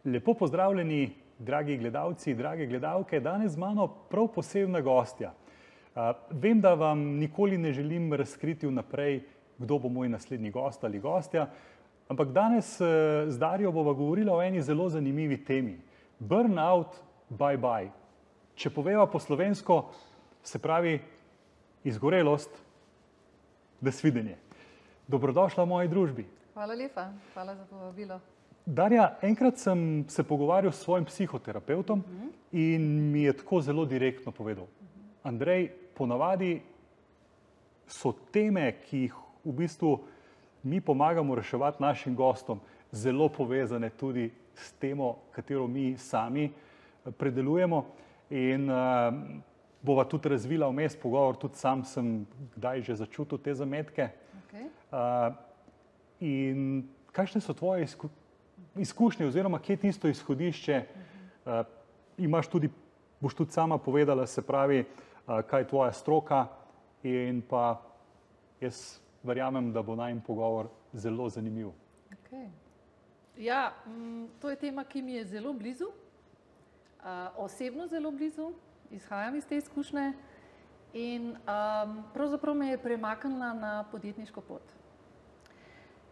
Lepo pozdravljeni, dragi gledalci, drage gledalke, danes z mano prav posebna gostja. Vem, da vam nikoli ne želim razkriti vnaprej, kdo bo moj naslednji gost ali gostja, ampak danes z Darjo bova govorila o eni zelo zanimivi temi. Burnout, bye bye. Če poveva po slovensko, se pravi izgorelost, nasvidenje. Dobrodošla v moji družbi. Hvala lepa, hvala za povabilo. Darja, enkrat sem se pogovarjal s svojim psihoterapevtom in mi je tako zelo direktno povedal. Andrej, ponavadi so teme, ki jih v bistvu mi pomagamo reševati našim gostom, zelo povezane tudi s temo, katero mi sami predelujemo. In bova tudi razvila vmes pogovor, tudi sam sem kdaj že začutil te zametke. In kakšne so tvoje izkušnje oziroma kje je tisto izhodišče, boš tudi sama povedala, se pravi, kaj je tvoja stroka in pa jaz verjamem, da bo najin pogovor zelo zanimiv. Ja, to je tema, ki mi je zelo blizu, osebno zelo blizu, izhajam iz te izkušnje in pravzaprav me je premaknila na podjetniško pot.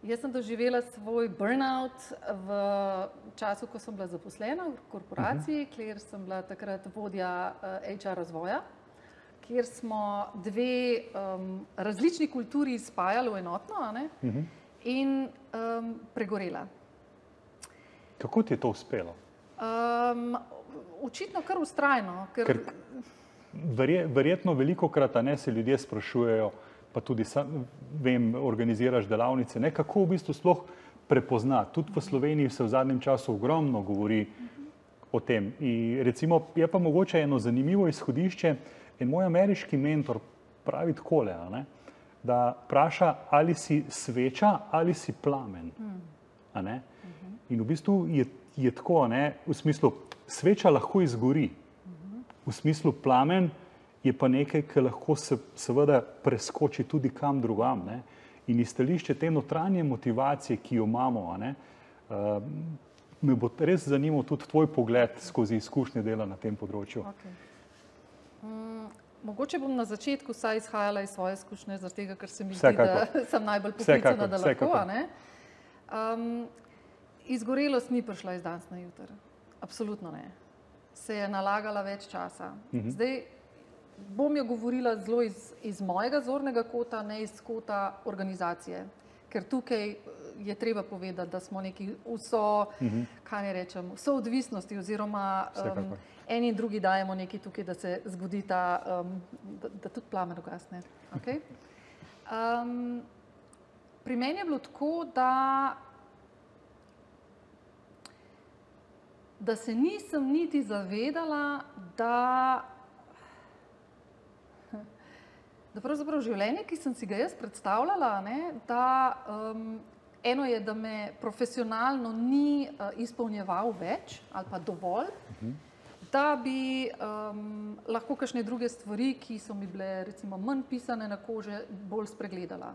Jaz sem doživela svoj burnout v času, ko sem bila zaposlena v korporaciji, kjer sem bila takrat vodja HR razvoja, kjer smo dve različni kulturi spajali v enotno, in pregorela. Kako ti je to uspelo? Očitno kar vztrajno. Ker verjetno velikokrat se ljudje sprašujejo, pa tudi vem, organiziraš delavnice, kako v bistvu sploh prepoznati. Tudi v Sloveniji se v zadnjem času ogromno govori o tem. In recimo, je pa mogoče eno zanimivo izhodišče, in moj ameriški mentor pravi takole, da vpraša, ali si sveča ali si plamen. In v bistvu je tako, v smislu, sveča lahko izgori, v smislu plamen je pa nekaj, ki lahko se seveda preskoči tudi kam drugam. In iz stališče te notranje motivacije, ki jo imamo, me bo res zanimal tudi tvoj pogled skozi izkušnje dela na tem področju. Mogoče bom na začetku vsaj izhajala iz svoje izkušnje, zaradi tega, ker se mi zdi, da sem najbolj poklicana, da lahko. Izgorelost ni prišla iz danes na jutri. Absolutno ne. Se je nalagala več časa. Zdaj bom jo govorila zelo iz mojega zornega kota, ne iz kota organizacije. Ker tukaj je treba povedati, da smo neki vso odvisnosti oziroma eni in drugi dajemo nekaj tukaj, da se zgodi da tudi plamen ugasne. Pri meni je bilo tako, da se nisem niti zavedala, da pravzaprav življenje, ki sem si ga jaz predstavljala, da eno je, da me profesionalno ni izpolnjeval več ali pa dovolj, da bi lahko kakšne druge stvari, ki so mi bile recimo manj pisane na kože, bolj spregledala.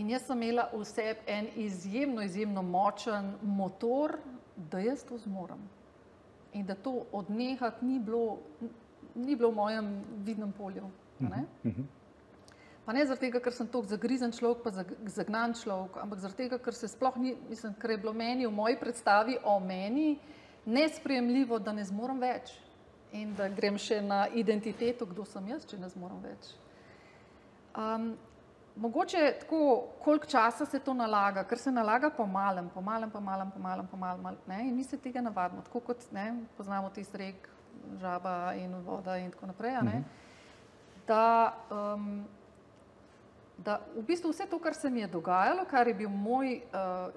In jaz sem imela v sebi en izjemno močen motor, da jaz to zmorem. In da to odnehati ni bilo v mojem vidnem polju. Pa ne zaradi tega, ker sem toliko zagrizen človek, pa zagnan človek, ampak zaradi tega, ker se sploh ker je bilo meni v moji predstavi o meni nesprejemljivo, da ne zmorem več in da grem še na identiteto, kdo sem jaz, če ne zmorem več. Mogoče tako, koliko časa se to nalaga, ker se nalaga po malem, in mi se tega navadimo, tako kot poznamo tisti rek, žaba in voda in tako naprej, da v bistvu vse to, kar se mi je dogajalo, kar je bil moj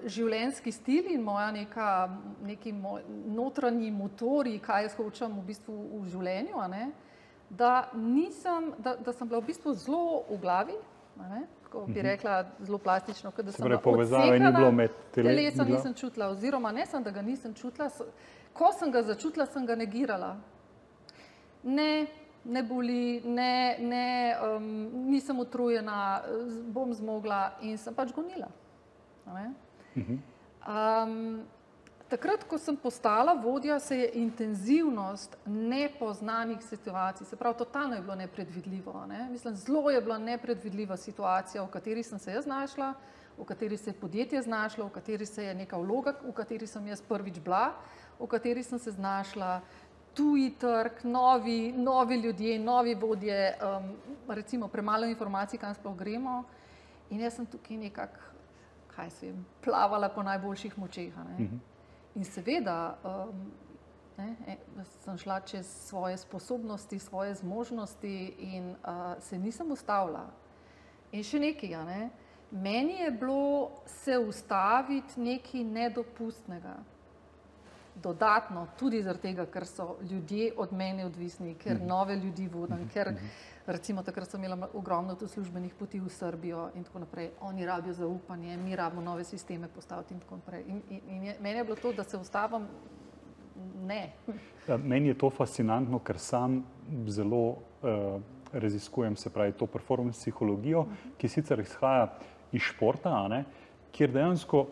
življenjski stil in neki notranji motori, kaj jaz hočem v bistvu v življenju, da sem bila v bistvu zelo v glavi, ko bi rekla zelo plastično, da sem bila odsekana, telesa nisem čutila, oziroma ne sem, da ga nisem čutila, ko sem ga začutila, sem ga negirala. Ne boli, nisem utrujena, bom zmogla in sem pač gonila. takrat, ko sem postala vodja, se je intenzivnost nepoznanih situacij, se pravi, totalno je bilo nepredvidljivo. Ne? Mislim, zelo je bila nepredvidljiva situacija, v kateri sem se jaz znašla, v kateri se je podjetje znašlo, v kateri se je neka vloga, v kateri sem jaz prvič bila, v kateri sem se znašla, tuji trg, novi ljudje, novi vodje, recimo premalo informacij, kam sploh gremo. In jaz sem tukaj nekako, plavala po najboljših močeh. In seveda sem šla čez svoje sposobnosti, svoje zmožnosti in se nisem ustavila. In še nekaj, meni je bilo se ustaviti nekaj nedopustnega. Dodatno, tudi zaradi tega, ker so ljudje od mene odvisni, ker nove ljudi vodim, ker recimo takrat sem imela ogromno tudi službenih poti v Srbijo in tako naprej. Oni rabijo zaupanje, mi rabimo nove sisteme postaviti in tako naprej. In meni je bilo to, da se ustavim, ne. Meni je to fascinantno, ker sam zelo raziskujem, se pravi, to performance psihologijo, ki sicer izhaja iz športa, kjer dejansko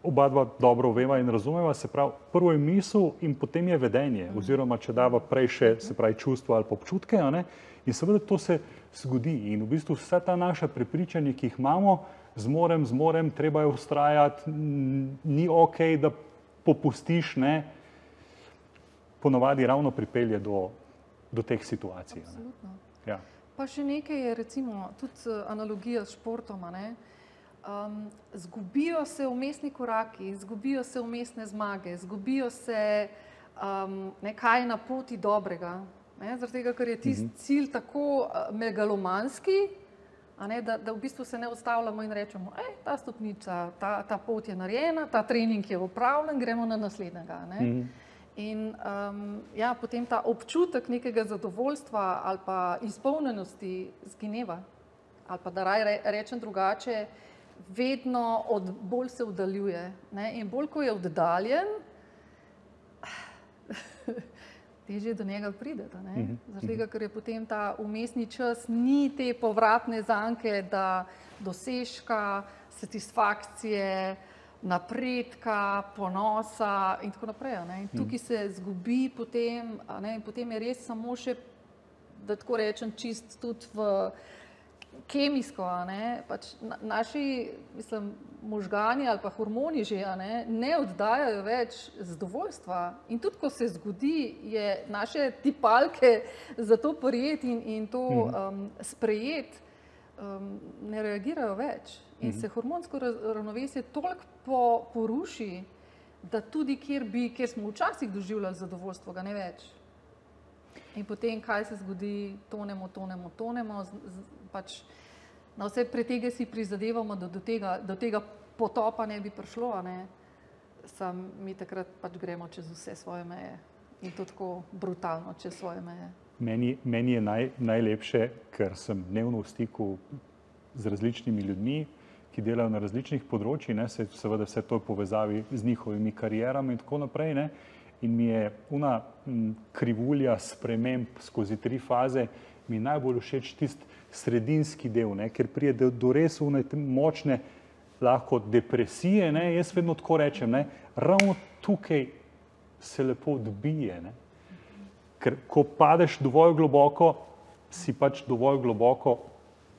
oba dva dobro veva in razumeva, se pravi, prvo je misel in potem je vedenje, oziroma če dava prej še, se pravi, čustva ali občutke, in seveda to se zgodi in v bistvu vsa ta naša prepričanja, ki jih imamo, zmorem, treba je vztrajati, ni okej, da popustiš, ponovadi ravno pripelje do teh situacij. Absolutno. Ja. Pa še nekaj je recimo tudi analogija s športom, zgubijo se vmesni koraki, zgubijo se vmesne zmage, zgubijo se nekaj na poti dobrega, zaradi tega, ker je tisti cilj tako megalomanski, da v bistvu se ne ustavljamo in rečemo, ta stopnica, ta pot je narejena, ta trening je opravljen, gremo na naslednjega. In potem ta občutek nekega zadovoljstva ali pa izpolnjenosti zgineva. Ali pa da raje rečem drugače, vedno bolj se oddaljuje. In bolj, ko je oddaljen, težje do njega pridete. Zaradi tega, ker je potem ta vmesni čas, ni te povratne zanke, da dosežka, satisfakcije, napredka, ponosa in tako naprej. In tukaj se zgubi potem, in potem je res samo še, da tako rečem, čist tudi v kemijsko, pač naši, možgani ali pa hormoni že, ne oddajajo več zadovoljstva. In tudi, ko se zgodi, je naše tipalke za to prijeti in to sprejeti, ne reagirajo več. In se hormonsko ravnovesje toliko poruši, da tudi kjer smo včasih doživljali zadovoljstvo, ga ne več. In potem, kaj se zgodi, tonemo, pač na vse pretege si prizadevamo, da do tega potopa ne bi prišlo, sam mi takrat pač gremo čez vse svoje meje in to tako brutalno čez svoje meje. Meni je najlepše, ker sem dnevno v stiku z različnimi ljudmi, ki delajo na različnih področjih, seveda vse to je povezavi z njihovimi karierami in tako naprej, in mi je ona krivulja sprememb skozi 3 faze, mi je najbolj všeč tisti sredinski del, ker pride do res močne lahko depresije, jaz vedno tako rečem, ravno tukaj se lepo odbije, ker ko padeš dovolj globoko, si pač dovolj globoko,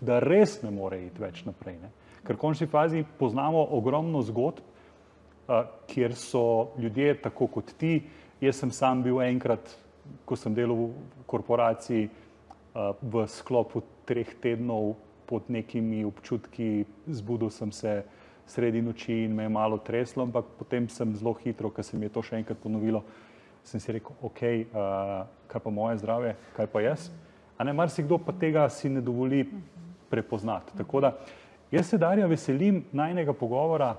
da res ne more iti več naprej, ker v končni fazi poznamo ogromno zgodb, kjer so ljudje tako kot ti. Jaz sem sam bil enkrat, ko sem delal v korporaciji, v sklopu 3 tednov pod nekimi občutki, zbudil sem se sredi noči in me je malo treslo, ampak potem sem zelo hitro, ker se mi je to še enkrat ponovilo, sem si rekel, okej, kaj pa moje zdravje, kaj pa jaz? Marsikdo pa tega si ne dovoli prepoznati. Tako da, jaz se, Darja, veselim najinega pogovora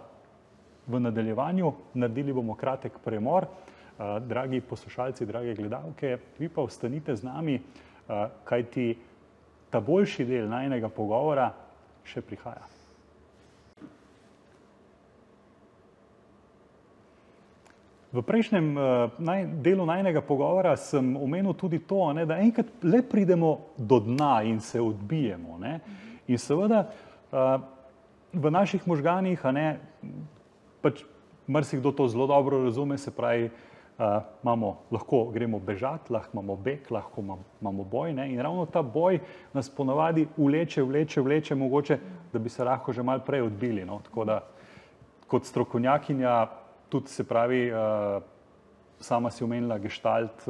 v nadaljevanju, naredili bomo kratek premor. Dragi poslušalci, drage gledalke, vi pa ostanite z nami, kajti ta boljši del najinega pogovora še prihaja. V prejšnjem delu najinega pogovora sem omenil tudi to, da enkrat le pridemo do dna in se odbijemo. In seveda v naših možganih pač marsikdo to zelo dobro razume, se pravi, lahko gremo bežati, lahko imamo beg, lahko imamo boj, ne? In ravno ta boj nas ponavadi vleče, mogoče, da bi se lahko že malo prej odbili, no? Tako da kot strokovnjakinja tudi, se pravi, sama si omenila gestalt,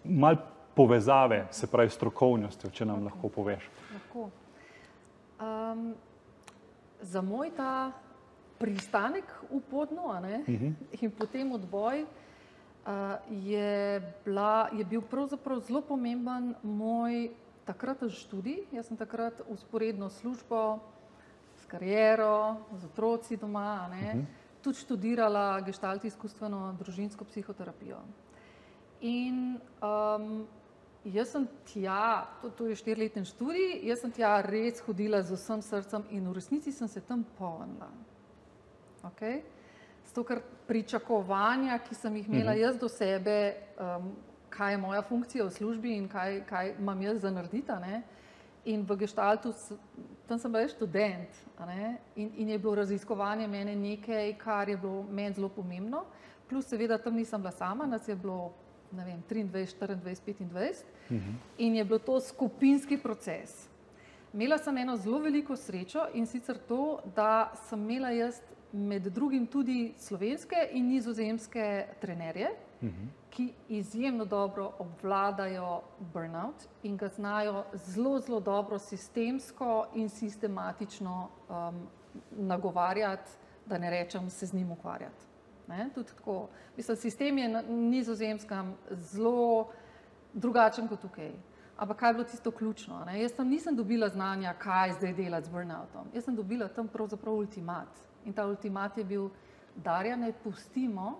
malo povezave, se pravi strokovnostjo, če nam lahko poveš. Lahko. Za moj ta pristanek v Podnu, in potem odboj, je bil pravzaprav zelo pomemben moj takratni študij. Jaz sem takrat vzporedno službo, s kariero, z otroci doma, tudi študirala gestalt izkustveno družinsko psihoterapijo. In jaz sem tja, to je 4-letni študij, jaz sem tja res hodila z vsem srcem in v resnici sem se tam polnila. Okay? Zato, ker pričakovanja, ki sem jih imela jaz do sebe, kaj je moja funkcija v službi in kaj imam jaz za narediti, ne? In v gestaltu, tam sem bila študent, in je bilo raziskovanje mene nekaj, kar je bilo meni zelo pomembno, plus seveda tam nisem bila sama, nas je bilo, ne vem, 23, 24, 25 in je bilo to skupinski proces. Imela sem eno zelo veliko srečo in sicer to, da sem imela jaz med drugim tudi slovenske in nizozemske trenerje, ki izjemno dobro obvladajo burnout in ga znajo zelo, zelo dobro sistemsko in sistematično nagovarjati, da ne rečem se z njim ukvarjati. Tudi tako. Mislim, sistem je na Nizozemskem zelo drugačen kot tukaj. Ampak kaj je bilo tisto ključno? Jaz tam nisem dobila znanja, kaj zdaj delati z burnoutom. Jaz sem dobila tam pravzaprav ultimat. In ta ultimat je bil, Darja, ne pustimo,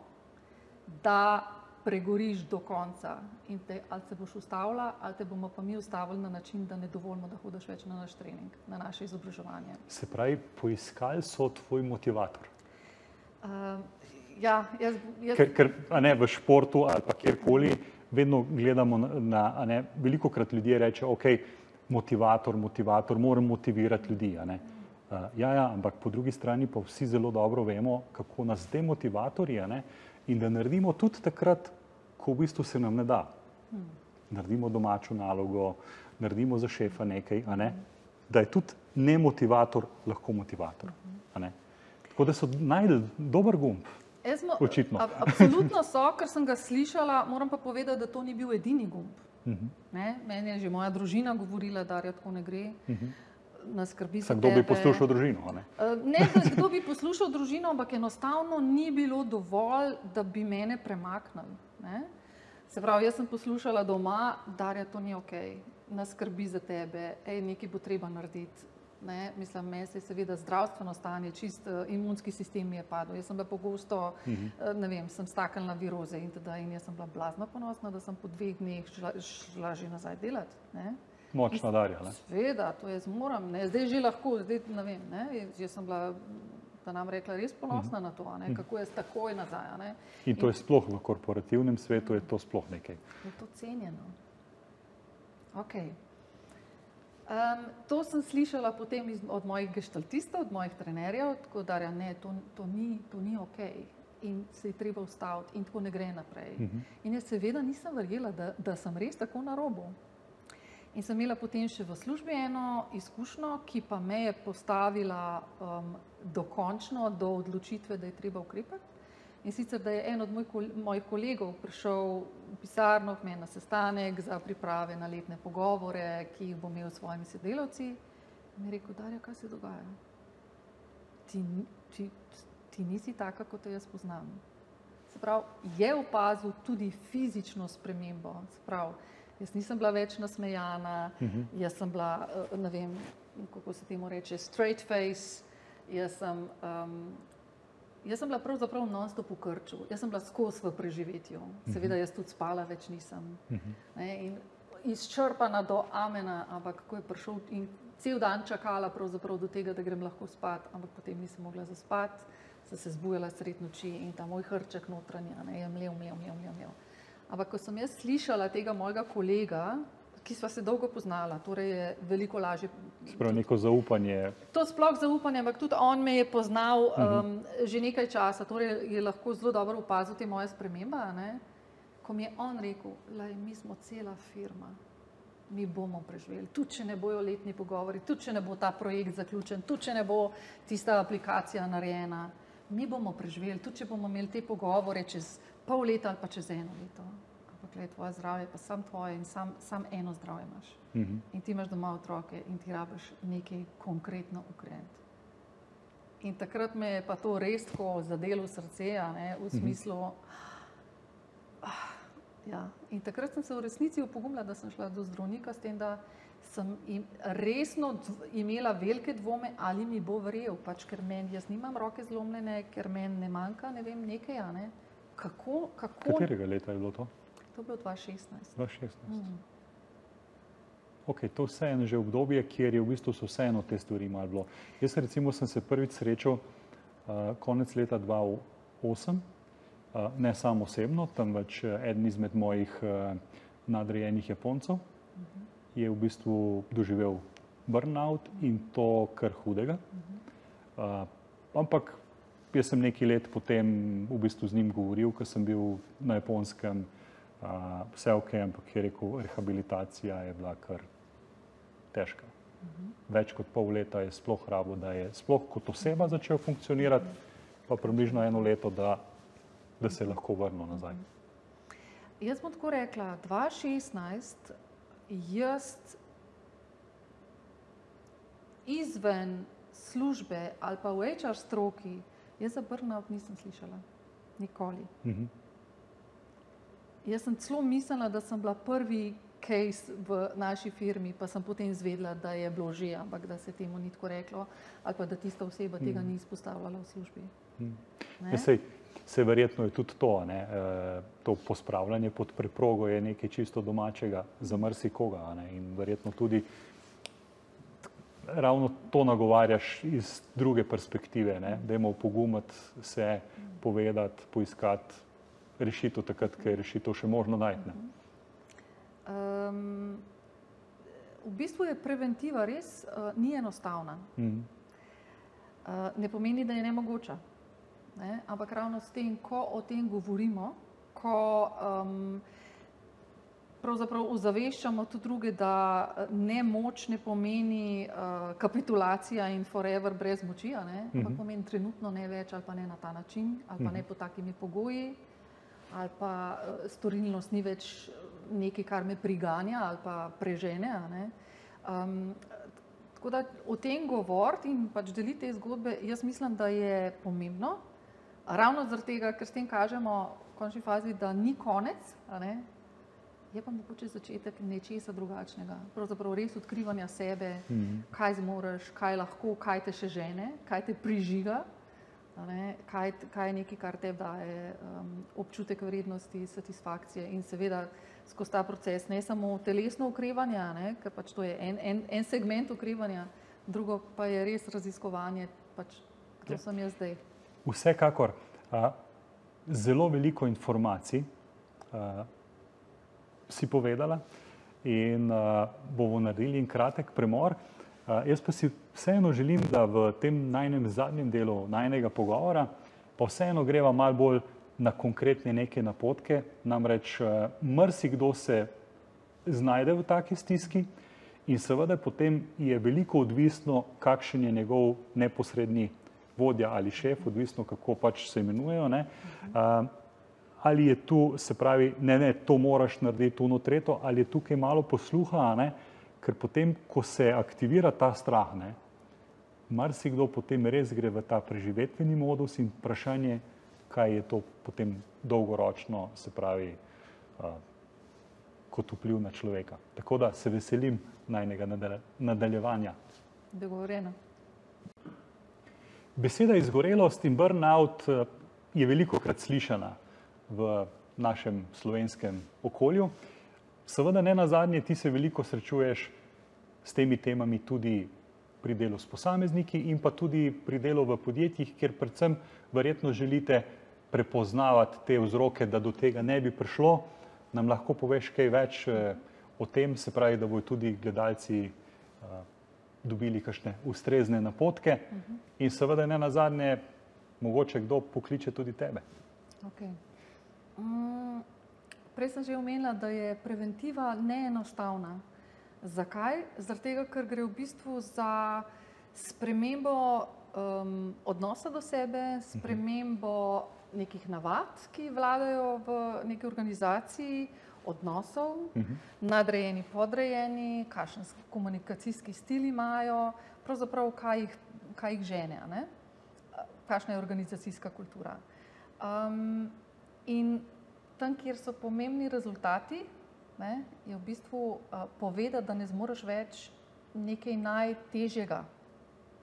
da pregoriš do konca. In ali se boš ustavila, ali te bomo pa mi ustavili na način, da ne dovolimo, da hodiš več na naš trening, na naše izobraževanje. Se pravi, poiskali so tvoj motivator. Ja, Ker v športu ali pa kjerkoli vedno gledamo velikokrat ljudje rečejo, ok, motivator, moram motivirati ljudi, ampak po drugi strani pa vsi zelo dobro vemo, kako nas demotivatorji, in da naredimo tudi takrat, ko v bistvu se nam ne da. Naredimo domačo nalogo, naredimo za šefa nekaj, da je tudi nemotivator lahko motivator. Tako da so našli dober gumb. Očitno. Absolutno so, ker sem ga slišala, moram pa povedati, da to ni bil edini gumb. Meni je že moja družina govorila, Darja, tako ne gre, nas skrbi za tebe. Kdo bi poslušal družino? Ne, kdo bi poslušal družino, ampak enostavno ni bilo dovolj, da bi mene premaknili. Se pravi, jaz sem poslušala doma, Darja, to ni okej, nas skrbi za tebe, nekaj bo treba narediti. Mislim, meni se je seveda zdravstveno stanje, čist imunski sistem mi je padel. Jaz sem bila pogosto, ne vem, sem staknila viroze in jaz sem bila blazno ponosna, da sem po 2 dneh šla že nazaj delati. Močna Darja, Seveda, to jaz moram, zdaj že lahko, zdaj ne vem, jaz sem bila, da nam rekla, res ponosna na to, kako jaz takoj nazaj. In to je sploh v korporativnem svetu, je to sploh nekaj. Je to cenjeno. Okej. To sem slišala potem od mojih gestaltistov, od mojih trenerjev, tako da ne, to ni okej in se je treba ustaviti in tako ne gre naprej. In jaz seveda nisem verjela, da sem res tako na robu. In sem imela potem še v službi eno izkušnjo, ki pa me je postavila dokončno do odločitve, da je treba ukrepati. In sicer, da je en od mojih kolegov prišel v pisarno k meni na sestanek za priprave na letne pogovore, ki jih bo imel s svojimi sodelavci. In mi je rekel, Darja, kaj se dogaja? Ti nisi taka, kot te jaz poznam. Se pravi, je opazil tudi fizično spremembo. Se pravi, jaz nisem bila več nasmejana, jaz sem bila, ne vem, kako se temu reče, straight face, jaz sem bila pravzaprav non-stop v krču, jaz sem bila skozi v preživetju. Seveda jaz tudi spala več nisem. In izčrpana do amena, ampak ko je prišel in cel dan čakala pravzaprav do tega, da grem lahko spat, ampak potem nisem mogla zaspati, sem se zbujala sred noči in ta moj hrček notranja je mlev. Ampak ko sem jaz slišala tega mojega kolega, ki sva se dolgo poznala, torej je veliko lažje. Sprav neko zaupanje. To sploh zaupanje, ampak tudi on me je poznal že nekaj časa, torej je lahko zelo dobro opazil te moje spremembe, ne? Ko mi je on rekel, lej, mi smo cela firma, mi bomo preživeli, tudi če ne bojo letni pogovori, tudi če ne bo ta projekt zaključen, tudi če ne bo tista aplikacija narejena, mi bomo preživeli, tudi če bomo imeli te pogovore čez pol leta ali pa čez 1 leto. Ampak le, tvoje zdravje pa sam tvoje in sam eno zdravje imaš. In ti imaš doma otroke in ti rabiš nekaj konkretno ukreniti. In takrat me je pa to res tako zadelo srce, ne, v smislu, ja. In takrat sem se v resnici opogumila, da sem šla do zdravnika s tem, da sem resno imela velike dvome, ali mi bo verjel, pač ker jaz nimam roke zlomljene, ker meni ne manjka, ne vem, nekaj, ne. Kako? Katerega leta je bilo to? To je bilo 2016. 2016. Ok, to vseeno že obdobje, kjer je v bistvu so vseeno te stvari malo bilo. Jaz recimo sem se prvič srečal konec leta 2008, ne sam osebno, temveč eden izmed mojih nadrejenih Japoncev je v bistvu doživel burnout in to kar hudega. Ampak jaz sem nekaj let potem v bistvu z njim govoril, ko sem bil na Japonskem, vse ok, ampak je rekel, rehabilitacija je bila kar težka. Več kot pol leta je sploh rabo, da je sploh kot oseba začel funkcionirati, pa približno 1 leto, da se je lahko vrnil nazaj. Jaz bom tako rekla, 2016 jaz izven službe ali pa v HR stroki, jaz za burnout nisem slišala. Nikoli. Jaz sem celo mislila, da sem bila prvi case v naši firmi, pa sem potem izvedela, da je bilo že, ampak da se temu ni tako reklo, ali pa da tista oseba tega ni izpostavljala v službi. Sej verjetno je tudi to, ne? To pospravljanje pod preprogo je nekaj čisto domačega za marsikoga, ne? In verjetno tudi ravno to nagovarjaš iz druge perspektive, ne? Dajmo opogumiti se, povedati, poiskati rešitev takrat, ko je rešitev še možno najti. V bistvu je preventiva res ni enostavna. Ne pomeni, da je nemogoča. Ne? Ampak ravno s tem, ko o tem govorimo, ko pravzaprav ozaveščamo tudi druge, da nemoč ne pomeni kapitulacija in forever brez moči, ampak pomeni trenutno ne več ali pa ne na ta način, ali pa ne pod takimi pogoji, ali pa storilnost ni več nekaj, kar me priganja ali pa prežene. Tako da o tem govoriti in pač deliti te zgodbe, jaz mislim, da je pomembno. Ravno zaradi tega, ker s tem kažemo v končni fazi, da ni konec, je pa mogoče začetek nečesa drugačnega. Pravzaprav res odkrivanja sebe, kaj zmoreš, kaj lahko, kaj te še žene, kaj te prižiga, kaj je nekaj, kar te daje občutek vrednosti, satisfakcije in seveda skozi ta proces ne samo telesno okrevanje, ker pač to je en segment okrevanja, drugo pa je res raziskovanje, pač kdo sem jaz zdaj. Vsekakor, zelo veliko informacij si povedala in bomo naredili en kratek premor. Jaz pa si vseeno želim, da v tem najnem zadnjem delu najnega pogovora pa vseeno greva malo bolj na konkretne neke napotke, namreč marsikdo se znajde v taki stiski in seveda potem je veliko odvisno, kakšen je njegov neposredni vodja ali šef, odvisno kako pač se imenujejo, ne? Ali je tu, se pravi, ne, to moraš narediti, ono tretjo, ali je tukaj malo posluha, ne? Ker potem, ko se aktivira ta strah, ne, marsikdo potem res gre v ta preživetveni modus in vprašanje, kaj je to potem dolgoročno, se pravi, kot vpliv na človeka. Tako da se veselim najnega nadaljevanja. Dogovorjeno. Beseda izgorelost in burnout je velikokrat slišana v našem slovenskem okolju. Seveda ne nazadnje, ti se veliko srečuješ s temi temami tudi pri delu s posamezniki in pa tudi pri delu v podjetjih, kjer predvsem verjetno želite prepoznavati te vzroke, da do tega ne bi prišlo. Nam lahko poveš kaj več o tem, se pravi, da bodo tudi gledalci dobili kakšne ustrezne napotke in seveda ne nazadnje, mogoče kdo pokliče tudi tebe. Okay. Prej sem že omenila, da je preventiva neenostavna. Zakaj? Zaradi tega, ker gre v bistvu za spremembo odnosa do sebe, spremembo nekih navad, ki vladajo v neki organizaciji, odnosov, nadrejeni, podrejeni, kakšen komunikacijski stil imajo, pravzaprav kaj jih žene, ne? Kakšna je organizacijska kultura. In tam, kjer so pomembni rezultati, ne, je v bistvu povedati, da ne zmoreš več nekaj najtežjega.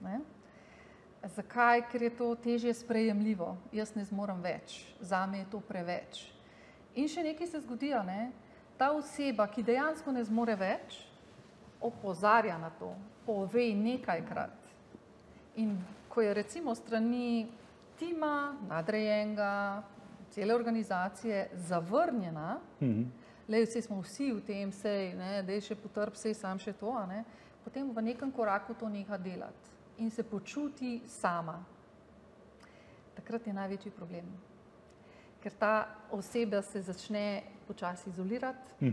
Ne? Zakaj? Ker je to težje sprejemljivo. Jaz ne zmorem več, zame je to preveč. In še nekaj se zgodi, ne? Ta oseba, ki dejansko ne zmore več, opozarja na to, pove nekajkrat. In ko je recimo strani tima, nadrejenega, cele organizacije zavrnjena, lej, vse smo vsi v tem, sej, ne, dej še potrp, sej sam še to, ne, potem v nekem koraku to neha delati in se počuti sama. Takrat je največji problem. Ker ta oseba se začne počasi izolirati,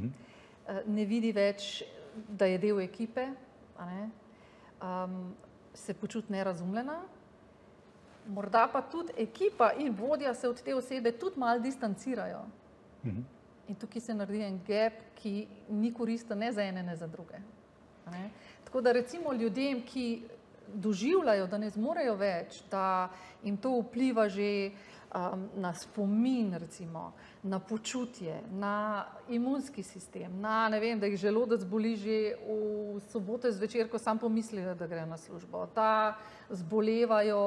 ne vidi več, da je del ekipe, a ne, se počuti nerazumljena, morda pa tudi ekipa in vodja se od te osebe tudi malo distancirajo. In tukaj se naredi en gap, ki ni koristen ne za ene, ne za druge. Ne? Tako da recimo ljudem, ki doživljajo, da ne zmorejo več, da jim to vpliva že na spomin, recimo, na počutje, na imunski sistem, na, ne vem, da jih želodec boli že v soboto zvečer, ko sam pomislijo, da grejo na službo, da zbolevajo,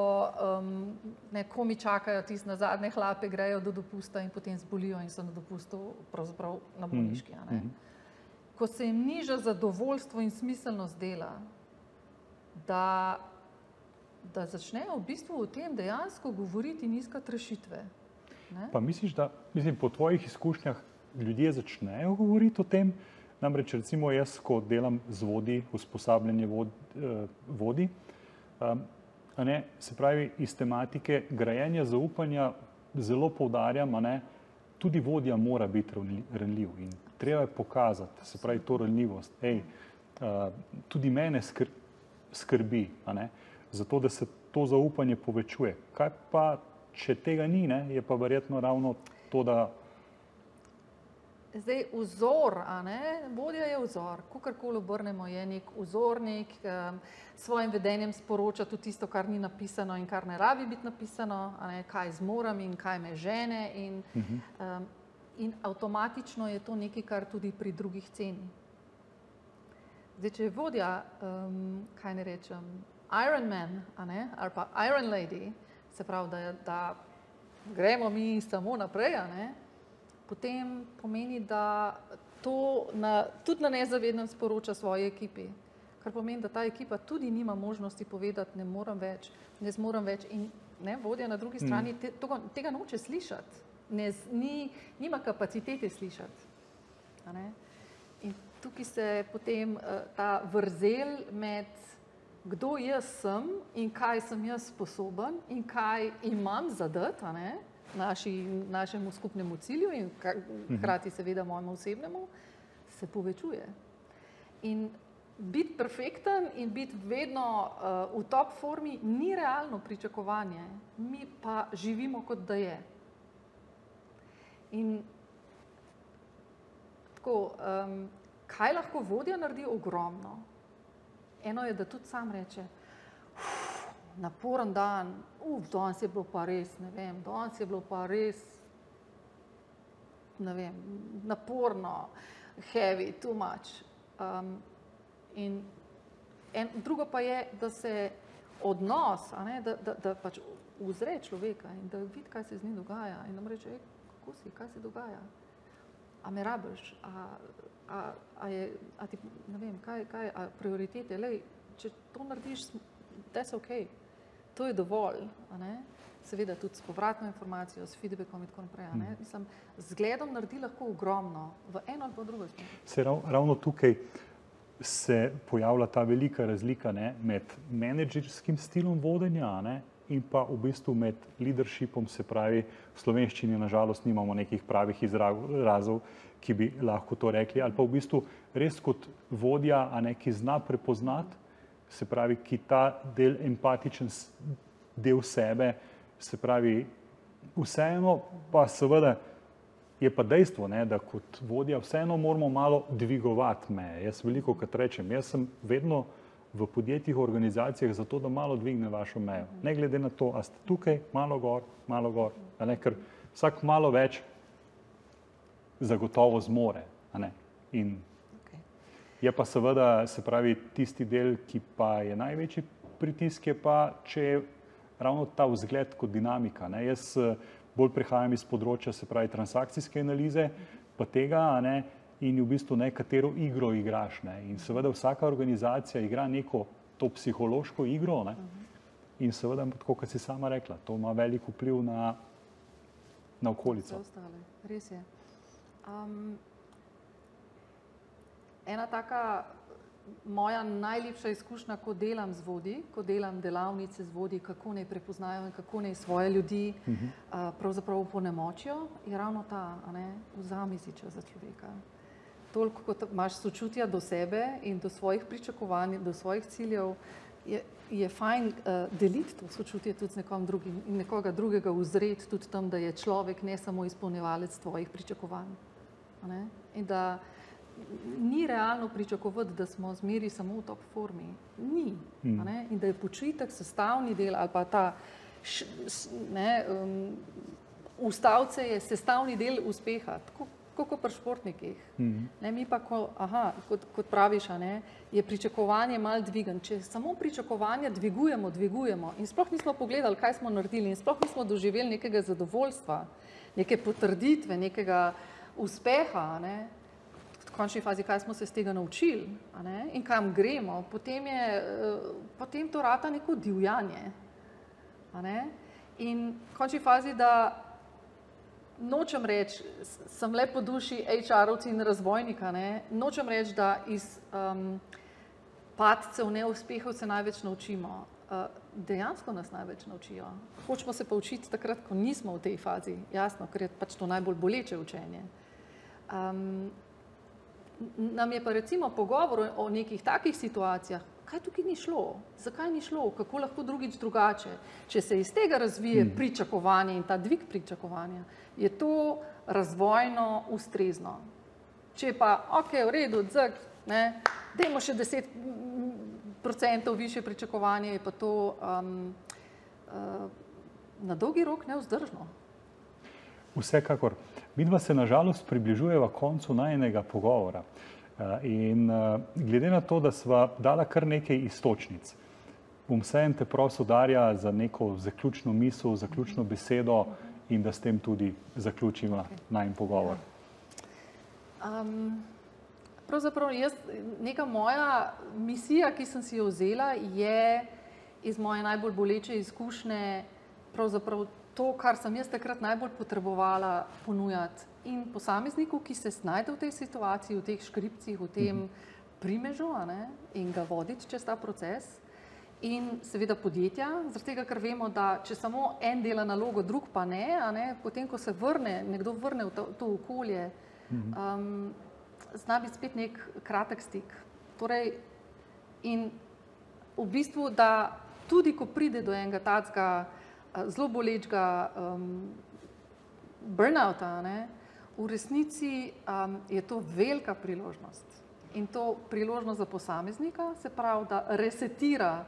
komi čakajo tisto na zadnje hlape, grejo do dopusta in potem zbolijo in so na dopustu pravzaprav na bolniški. Ne? Ko se jim niža zadovoljstvo in smiselnost dela, da začnejo v bistvu o tem dejansko govoriti in iskati rešitve. Ne? Pa misliš, da po tvojih izkušnjah ljudje začnejo govoriti o tem? Namreč recimo jaz, ko delam z vodji, usposabljanje vodij, se pravi iz tematike grajenja zaupanja zelo poudarjam, tudi vodja mora biti ranljiv in treba je pokazati, se pravi to ranljivost. Tudi mene skrbi, zato da se to zaupanje povečuje. Kaj pa, če tega ni, je pa verjetno ravno to, da... Zdaj, vzor, vodja je vzor, kakorkoli obrnemo, je nek vzornik, svojim vedenjem sporoča tudi tisto, kar ni napisano in kar ne rabi biti napisano, kaj zmorem in kaj me žene in avtomatično je to nekaj, kar tudi pri drugih ceni. Zdaj, če je vodja, kaj ne rečem, Iron Man, ali pa Iron Lady, se pravi, da gremo mi samo naprej, potem pomeni, da to tudi na nezavednem sporoča svoji ekipi, kar pomeni, da ta ekipa tudi nima možnosti povedati, ne morem več, ne zmorem več in vodja na drugi strani tega noče slišati, nima kapacitete slišati. In tukaj se potem ta vrzel med kdo jaz sem in kaj sem jaz sposoben in kaj imam zadati, našemu skupnemu cilju in hkrati seveda mojemu osebnemu, se povečuje. In biti perfekten in biti vedno v top formi ni realno pričakovanje, mi pa živimo kot da je. In tako, kaj lahko vodja naredi? Ogromno. Eno je, da tudi sam reče, naporen dan, danes je bilo pa res, ne vem, danes je bilo pa res, ne vem, naporno, heavy, too much. In drugo pa je, da se odnos, da pač uzre človeka in da vidi, kaj se z njim dogaja in nam reče, kako si, kaj se dogaja? A me rabiš? A ti, ne vem, kaj, a prioritete, lej, če to narediš, that's okay. To je dovolj, seveda tudi s povratno informacijo, s feedbackom in tako naprej. Mislim, z zgledom naredi lahko ogromno v eno ali pa drugo smer. Ravno tukaj se pojavlja ta velika razlika, ne, med menedžerskim stilom vodenja, ne, in pa v bistvu med leadershipom, se pravi, v slovenščini nažalost nimamo nekih pravih izrazov, ki bi lahko to rekli, ali pa v bistvu res kot vodja, a ne, ki zna prepoznati, se pravi, ki ta del empatičen del sebe, se pravi, vseeno pa seveda je pa dejstvo, ne, da kot vodja vseeno moramo malo dvigovati meje. Jaz veliko krat rečem, jaz sem vedno v podjetjih, organizacijah zato, da malo dvigne vašo mejo. Ne glede na to, a ste tukaj, malo gor, a ne, ker vsak malo več zagotovo zmore, a ne. In je pa seveda, se pravi, tisti del, ki pa je največji pritisk, je pa, če je ravno ta vzgled kot dinamika, ne. Jaz bolj prihajam iz področja, se pravi, transakcijske analize, pa tega, a ne, in v bistvu ne, katero igro igraš, ne. In seveda vsaka organizacija igra neko to psihološko igro, ne. In seveda, tako kot si sama rekla, to ima velik vpliv na okolico. Res je. Ena taka moja najlepša izkušnja, ko delam z vodji, ko delam delavnice z vodji, kako naj prepoznajo in kako naj svoje ljudi pravzaprav opolnomočijo, je ravno ta, a ne, vzami si čas za človeka. Toliko, kot imaš sočutja do sebe in do svojih pričakovanj, do svojih ciljev, je fajn deliti to sočutje tudi z nekom drugim in nekoga drugega uzreti tudi tam, da je človek ne samo izpolnjevalec tvojih pričakovanj. A ne? In da ni realno pričakovati, da smo zmeri samo v top formi. Ni. A ne? In da je počitek sestavni del ali pa ta ustavce je sestavni del uspeha. Tako kot pri športnikih. Ne, mi pa, kot praviš, ne, je pričakovanje malo dvigan. Če samo pričakovanja dvigujemo in sploh nismo pogledali, kaj smo naredili in sploh nismo doživeli nekega zadovoljstva, neke potrditve, nekega uspeha, ne, v končni fazi, kaj smo se z tega naučili, a ne, in kam gremo, potem to rata neko divjanje. A ne. In v končni fazi, da nočem reči, sem le po duši HR-ovci in razvojnika, ne? Nočem reči, da iz padcev, neuspehov se največ naučimo. Dejansko nas največ naučijo. Hočemo se pa učiti takrat, ko nismo v tej fazi, jasno, ker je pač to najbolj boleče učenje. Nam je pa recimo pogovor o nekih takih situacijah, kaj tukaj ni šlo, zakaj ni šlo, kako lahko drugič drugače. Če se iz tega razvije pričakovanje in ta dvig pričakovanja, je to razvojno ustrezno. Če pa, ok, v redu, dzak, ne, dajmo še 10% više pričakovanje, je pa to na dolgi rok nevzdržno. Vsekakor. Midva se nažalost približujeva koncu najinega pogovora. In glede na to, da sva dala kar nekaj iztočnic, bom vseeno te prosil, Darja, za neko zaključno misel, zaključno besedo in da s tem tudi zaključiva najin pogovor. Pravzaprav neka moja misija, ki sem si jo vzela, je iz moje najbolj boleče izkušnje pravzaprav to, kar sem jaz takrat najbolj potrebovala ponujati in posamezniku, ki se znajde v tej situaciji, v teh škripcih, v tem primežu, a ne, in ga voditi čez ta proces. In seveda podjetja, zaradi tega, ker vemo, da če samo en dela nalogo, drug pa ne, a ne, potem, ko se nekdo vrne v to okolje, zna biti spet nek kratek stik. Torej, in v bistvu, da tudi, ko pride do enega takega zelo bolečega burnouta, ne, v resnici je to velika priložnost. In to priložnost za posameznika, se pravi, da resetira,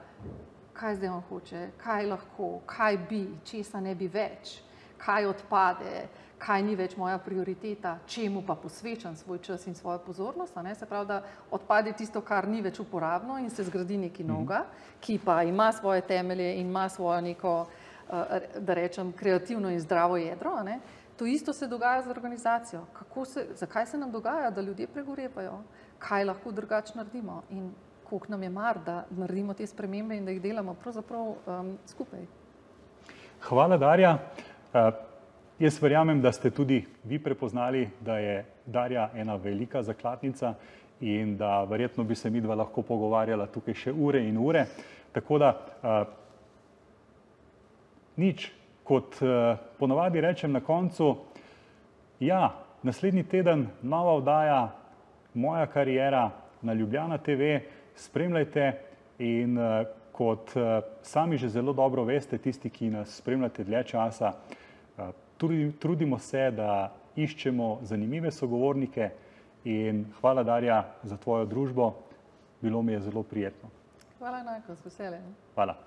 kaj zdaj on hoče, kaj lahko, kaj bi, česa ne bi več, kaj odpade, kaj ni več moja prioriteta, čemu pa posvečam svoj čas in svojo pozornost. Ne? Se pravi, da odpade tisto, kar ni več uporabno in se zgradi nekaj novega, ki pa ima svoje temelje in ima svojo neko, da rečem, kreativno in zdravo jedro. Ne? To isto se dogaja z organizacijo. Zakaj se nam dogaja, da ljudje pregorevajo? Kaj lahko drugače naredimo in koliko nam je mar, da naredimo te spremembe in da jih delamo pravzaprav skupaj. Hvala, Darja. Jaz verjamem, da ste tudi vi prepoznali, da je Darja ena velika zakladnica in da verjetno bi se midva lahko pogovarjala tukaj še ure in ure. Tako da nič, kot ponavadi rečem na koncu, ja, naslednji teden nova oddaja Moja kariera na Ljubljana TV, spremljajte in kot sami že zelo dobro veste, tisti, ki nas spremljate dlje časa, trudimo se, da iščemo zanimive sogovornike in hvala, Darja, za tvojo družbo. Bilo mi je zelo prijetno. Hvala enako, z veseljem. Hvala.